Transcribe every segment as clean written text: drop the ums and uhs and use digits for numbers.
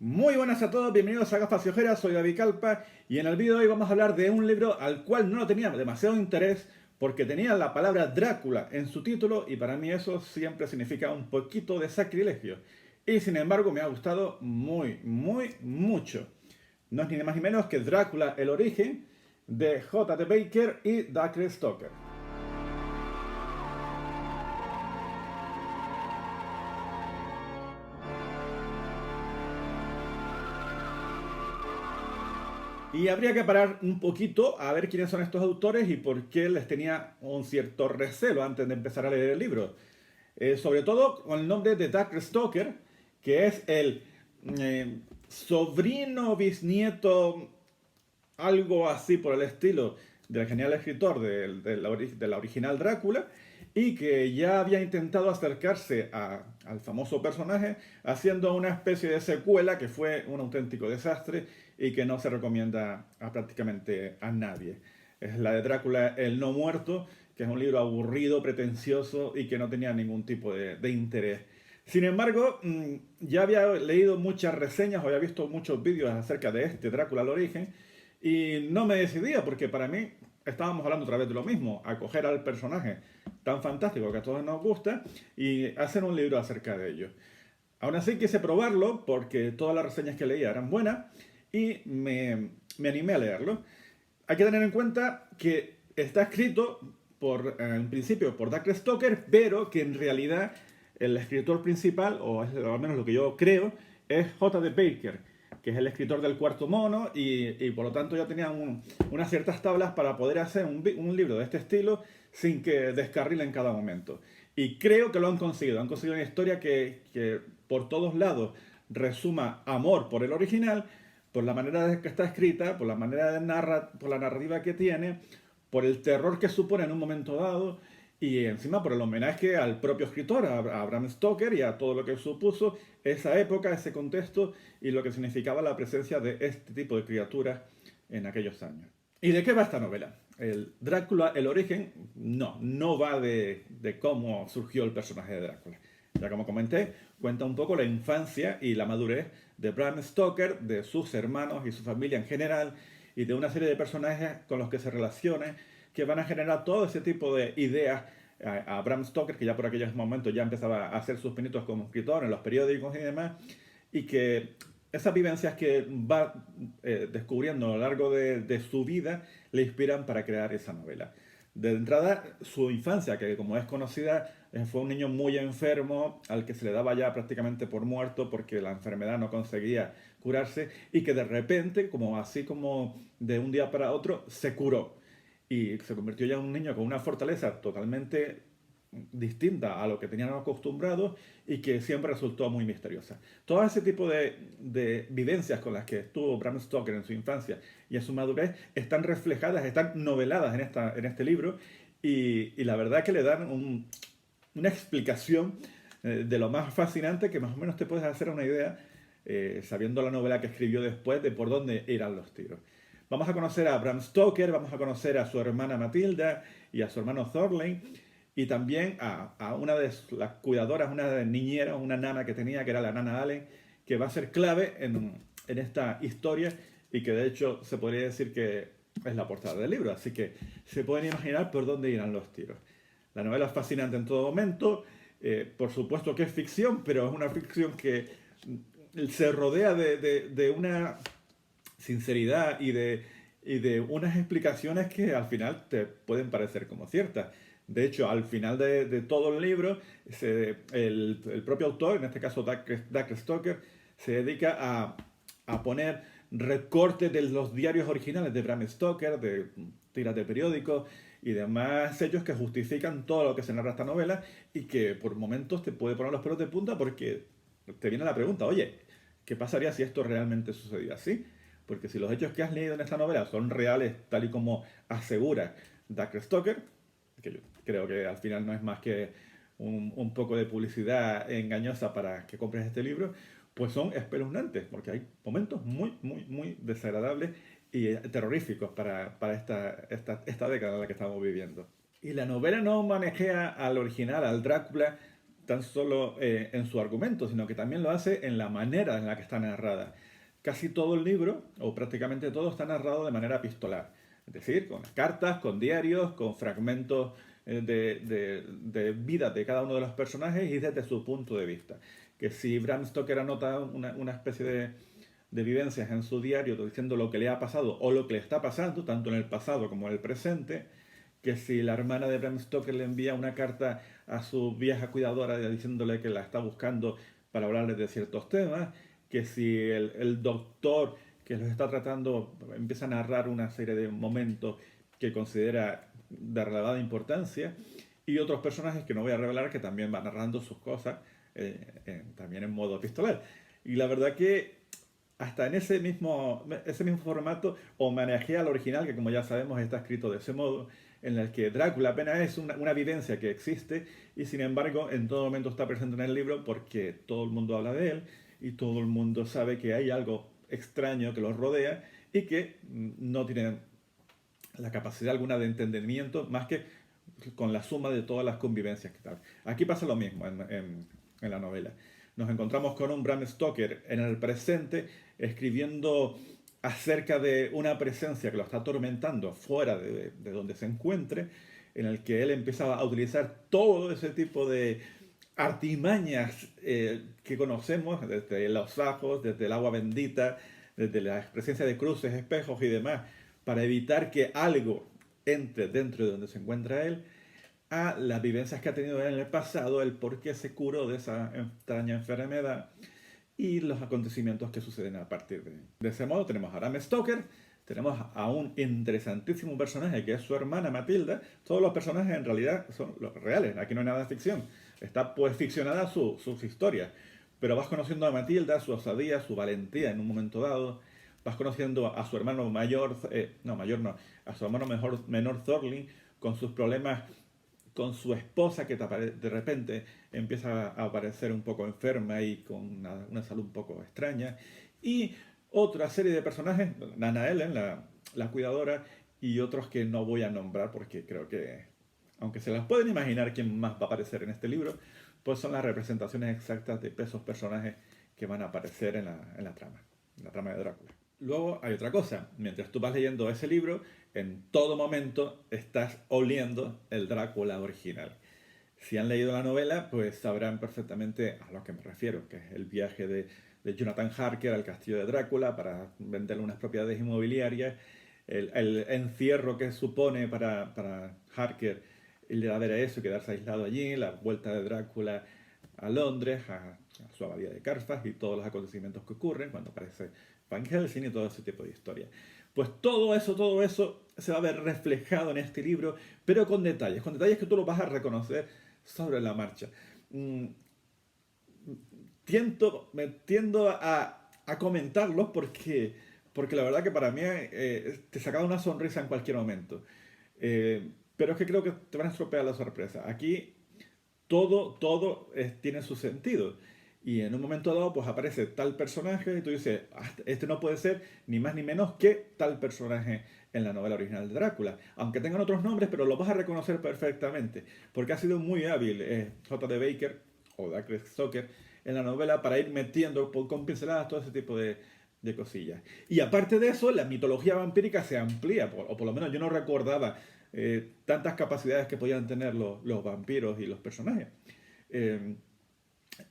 Muy buenas a todos, bienvenidos a Gafas y Ojeras, soy David Calpa y en el vídeo de hoy vamos a hablar de un libro al cual no lo tenía demasiado interés porque tenía la palabra Drácula en su título y para mí eso siempre significa un poquito de sacrilegio. Y sin embargo me ha gustado mucho. No es ni más ni menos que Drácula, el origen, de J.D. Baker y Dacre Stoker. Y habría que parar un poquito a ver quiénes son estos autores y por qué les tenía un cierto recelo antes de empezar a leer el libro. Sobre todo con el nombre de Doug Stoker, que es el sobrino, bisnieto, algo así por el estilo, del genial escritor de la original Drácula, y que ya había intentado acercarse al famoso personaje haciendo una especie de secuela que fue un auténtico desastre y que no se recomienda a prácticamente a nadie. Es la de Drácula el no muerto, que es un libro aburrido, pretencioso y que no tenía ningún tipo de interés. Sin embargo, ya había leído muchas reseñas o había visto muchos vídeos acerca de este Drácula al origen y no me decidía porque para mí estábamos hablando otra vez de lo mismo, acoger al personaje tan fantástico que a todos nos gusta y hacer un libro acerca de ello. Aún así quise probarlo porque todas las reseñas que leía eran buenas y me animé a leerlo. Hay que tener en cuenta que está escrito en principio por Doug Stoker, pero que en realidad el escritor principal, o es al menos lo que yo creo, es J.D. Baker, que es el escritor del Cuarto Mono, y por lo tanto ya tenía unas ciertas tablas para poder hacer un libro de este estilo sin que descarrile en cada momento. Y creo que lo han conseguido una historia que por todos lados resuma amor por el original, por la manera de que está escrita, por la manera de por la narrativa que tiene, por el terror que supone en un momento dado y encima por el homenaje al propio escritor, a Bram Stoker y a todo lo que supuso esa época, ese contexto y lo que significaba la presencia de este tipo de criaturas en aquellos años. ¿Y de qué va esta novela? El Drácula, el origen, no va de cómo surgió el personaje de Drácula. Ya como comenté, cuenta un poco la infancia y la madurez de Bram Stoker, de sus hermanos y su familia en general, y de una serie de personajes con los que se relaciona, que van a generar todo ese tipo de ideas a Bram Stoker, que ya por aquellos momentos ya empezaba a hacer sus pinitos como escritor en los periódicos y demás, y que esas vivencias que va descubriendo a lo largo de su vida le inspiran para crear esa novela. De entrada, su infancia, que como es conocida, fue un niño muy enfermo, al que se le daba ya prácticamente por muerto porque la enfermedad no conseguía curarse y que de repente, como así como de un día para otro, se curó y se convirtió ya en un niño con una fortaleza totalmente distinta a lo que tenían acostumbrados y que siempre resultó muy misteriosa. Todo ese tipo de vivencias con las que estuvo Bram Stoker en su infancia y en su madurez están reflejadas, están noveladas en este libro y la verdad que le dan una explicación de lo más fascinante que más o menos te puedes hacer una idea sabiendo la novela que escribió después de por dónde irán los tiros. Vamos a conocer a Bram Stoker, vamos a conocer a su hermana Matilda y a su hermano Thorlein y también a una de las cuidadoras, una de niñera, una nana que tenía, que era la nana Allen, que va a ser clave en esta historia y que de hecho se podría decir que es la portada del libro, así que se pueden imaginar por dónde irán los tiros. La novela es fascinante en todo momento, por supuesto que es ficción, pero es una ficción que se rodea de una sinceridad y de unas explicaciones que al final te pueden parecer como ciertas. De hecho, al final de todo el libro, el propio autor, en este caso Doug Stoker, se dedica a poner recortes de los diarios originales de Bram Stoker, de tiras de periódicos y demás hechos que justifican todo lo que se narra esta novela y que por momentos te puede poner los pelos de punta porque te viene la pregunta, oye, ¿qué pasaría si esto realmente sucediera así? Porque si los hechos que has leído en esta novela son reales, tal y como asegura Doug Stoker, que yo creo que al final no es más que un poco de publicidad engañosa para que compres este libro, pues son espeluznantes, porque hay momentos muy desagradables y terroríficos para esta década en la que estamos viviendo. Y la novela no manejea al original, al Drácula, tan solo en su argumento, sino que también lo hace en la manera en la que está narrada. Casi todo el libro, o prácticamente todo, está narrado de manera epistolar. Es decir, con cartas, con diarios, con fragmentos de vida de cada uno de los personajes y desde su punto de vista. Que si Bram Stoker anota una especie de vivencias en su diario diciendo lo que le ha pasado o lo que le está pasando, tanto en el pasado como en el presente, que si la hermana de Bram Stoker le envía una carta a su vieja cuidadora diciéndole que la está buscando para hablarle de ciertos temas, que si el doctor que los está tratando empieza a narrar una serie de momentos que considera de relevada importancia, y otros personajes que no voy a revelar que también van narrando sus cosas también en modo epistolar. Y la verdad que hasta en ese mismo formato homenajea al original, que como ya sabemos está escrito de ese modo, en el que Drácula apenas es una vivencia que existe y sin embargo en todo momento está presente en el libro porque todo el mundo habla de él y todo el mundo sabe que hay algo extraño que los rodea y que no tienen la capacidad alguna de entendimiento más que con la suma de todas las convivencias que tal. Aquí pasa lo mismo en la novela. Nos encontramos con un Bram Stoker en el presente escribiendo acerca de una presencia que lo está atormentando fuera de donde se encuentre, en el que él empieza a utilizar todo ese tipo de artimañas que conocemos, desde los ajos, desde el agua bendita, desde la presencia de cruces, espejos y demás, para evitar que algo entre dentro de donde se encuentra él, a las vivencias que ha tenido él en el pasado, el por qué se curó de esa extraña enfermedad y los acontecimientos que suceden a partir de ese modo. Tenemos a Bram Stoker, tenemos a un interesantísimo personaje que es su hermana Matilda. Todos los personajes en realidad son los reales, aquí no hay nada de ficción. Está pues ficcionada sus historias, pero vas conociendo a Matilda, su osadía, su valentía en un momento dado. Vas conociendo a su hermano mayor, no, mayor no, a su hermano menor Thorlin, con sus problemas con su esposa que de repente empieza a aparecer un poco enferma y con una salud un poco extraña. Y otra serie de personajes, Nana Ellen, la cuidadora, y otros que no voy a nombrar porque creo que, aunque se las pueden imaginar quién más va a aparecer en este libro, pues son las representaciones exactas de esos personajes que van a aparecer en la trama de Drácula. Luego hay otra cosa, mientras tú vas leyendo ese libro, en todo momento estás oliendo el Drácula original. Si han leído la novela, pues sabrán perfectamente a lo que me refiero, que es el viaje de Jonathan Harker al castillo de Drácula para venderle unas propiedades inmobiliarias, el encierro que supone para Harker el de haber eso, quedarse aislado allí, la vuelta de Drácula a Londres, a su abadía de Carfax y todos los acontecimientos que ocurren cuando aparece Van Helsing y todo ese tipo de historia. Pues todo eso se va a ver reflejado en este libro, pero con detalles que tú lo vas a reconocer sobre la marcha. Me tiendo a comentarlos porque la verdad que para mí te sacaba una sonrisa en cualquier momento. Pero es que creo que te van a estropear la sorpresa. Aquí todo tiene su sentido. Y en un momento dado, pues aparece tal personaje y tú dices, este no puede ser ni más ni menos que tal personaje en la novela original de Drácula. Aunque tengan otros nombres, pero lo vas a reconocer perfectamente. Porque ha sido muy hábil J.D. Baker o Douglas Stoker en la novela para ir metiendo con pinceladas todo ese tipo de cosillas. Y aparte de eso, la mitología vampírica se amplía, o por lo menos yo no recordaba tantas capacidades que podían tener los vampiros y los personajes.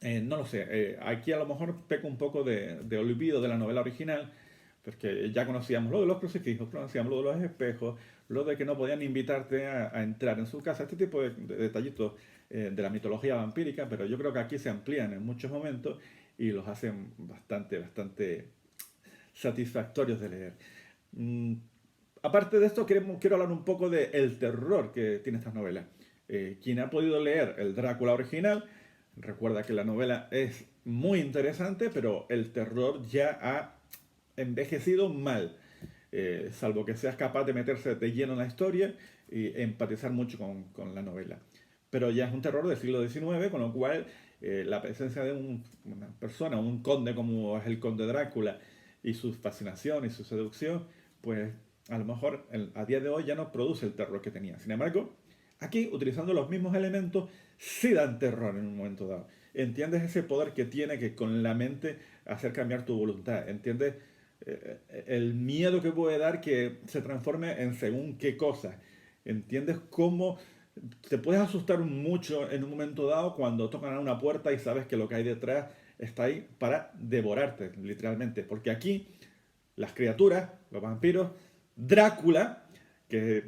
No lo sé, aquí a lo mejor peco un poco de olvido de la novela original, porque ya conocíamos lo de los crucifijos, conocíamos lo de los espejos, lo de que no podían invitarte a entrar en su casa, este tipo de detallitos de la mitología vampírica, pero yo creo que aquí se amplían en muchos momentos y los hacen bastante satisfactorios de leer. Aparte de esto, quiero hablar un poco del terror que tiene esta novela. Quien ha podido leer el Drácula original, recuerda que la novela es muy interesante, pero el terror ya ha envejecido mal. Salvo que seas capaz de meterse de lleno en la historia y empatizar mucho con la novela. Pero ya es un terror del siglo XIX, con lo cual la presencia de una persona, un conde como es el conde Drácula, y su fascinación y su seducción, pues a lo mejor a día de hoy ya no produce el terror que tenía. Sin embargo, Aquí, utilizando los mismos elementos, sí dan terror en un momento dado. Entiendes ese poder que tiene que con la mente hacer cambiar tu voluntad. Entiendes el miedo que puede dar que se transforme en según qué cosa. Entiendes cómo te puedes asustar mucho en un momento dado cuando tocan a una puerta y sabes que lo que hay detrás está ahí para devorarte, literalmente. Porque aquí las criaturas, los vampiros, Drácula, que,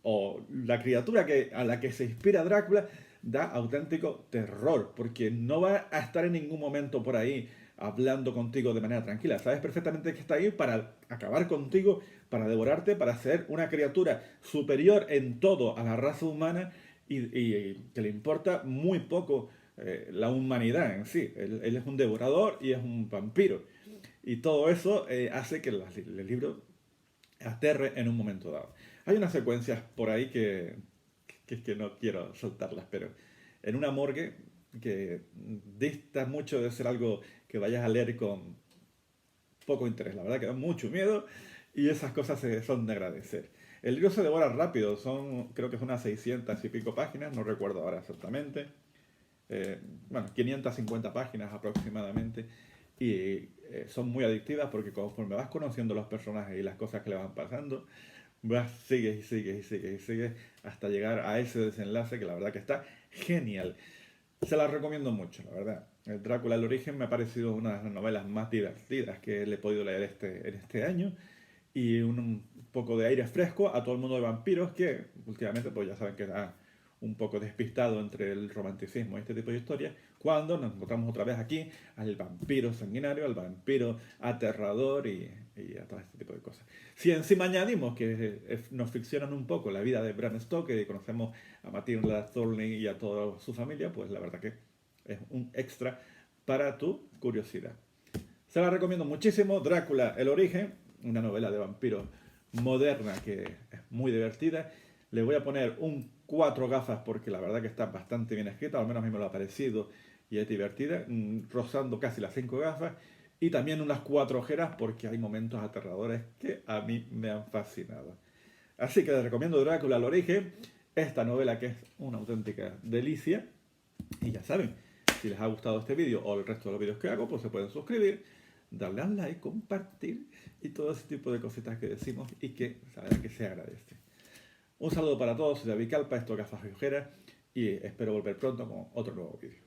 o la criatura a la que se inspira Drácula, da auténtico terror, porque no va a estar en ningún momento por ahí hablando contigo de manera tranquila. Sabes perfectamente que está ahí para acabar contigo, para devorarte, para ser una criatura superior en todo a la raza humana y que le importa muy poco la humanidad en sí. Él es un devorador y es un vampiro. Y todo eso hace que el libro aterre en un momento dado. Hay unas secuencias por ahí que no quiero soltarlas, pero en una morgue que dista mucho de ser algo que vayas a leer con poco interés. La verdad que da mucho miedo y esas cosas son de agradecer. El libro se devora rápido, creo que son unas 600 y pico páginas, no recuerdo ahora exactamente. Bueno, 550 páginas aproximadamente. Y son muy adictivas porque conforme vas conociendo los personajes y las cosas que le van pasando, sigues y sigues y sigues y sigues hasta llegar a ese desenlace que la verdad que está genial. Se la recomiendo mucho, la verdad. El Drácula, el origen, me ha parecido una de las novelas más divertidas que le he podido leer en este año. Y un poco de aire fresco a todo el mundo de vampiros que últimamente pues ya saben que está un poco despistado entre el romanticismo y este tipo de historias, cuando nos encontramos otra vez aquí al vampiro sanguinario, al vampiro aterrador y a todo este tipo de cosas. Si encima añadimos que nos ficcionan un poco la vida de Bram Stoker y conocemos a Matilda Thornley y a toda su familia, pues la verdad que es un extra para tu curiosidad. Se la recomiendo muchísimo, Drácula, el origen, una novela de vampiros moderna que es muy divertida. Le voy a poner un 4 gafas porque la verdad que está bastante bien escrita, al menos a mí me lo ha parecido y es divertida, rozando casi las 5 gafas. Y también unas 4 ojeras porque hay momentos aterradores que a mí me han fascinado. Así que les recomiendo Drácula, al origen, esta novela que es una auténtica delicia. Y ya saben, si les ha gustado este vídeo o el resto de los vídeos que hago, pues se pueden suscribir, darle al like, compartir y todo ese tipo de cositas que decimos y que saben que se agradece. Un saludo para todos, soy David Calpa, esto es Gafas y Ojeras y espero volver pronto con otro nuevo vídeo.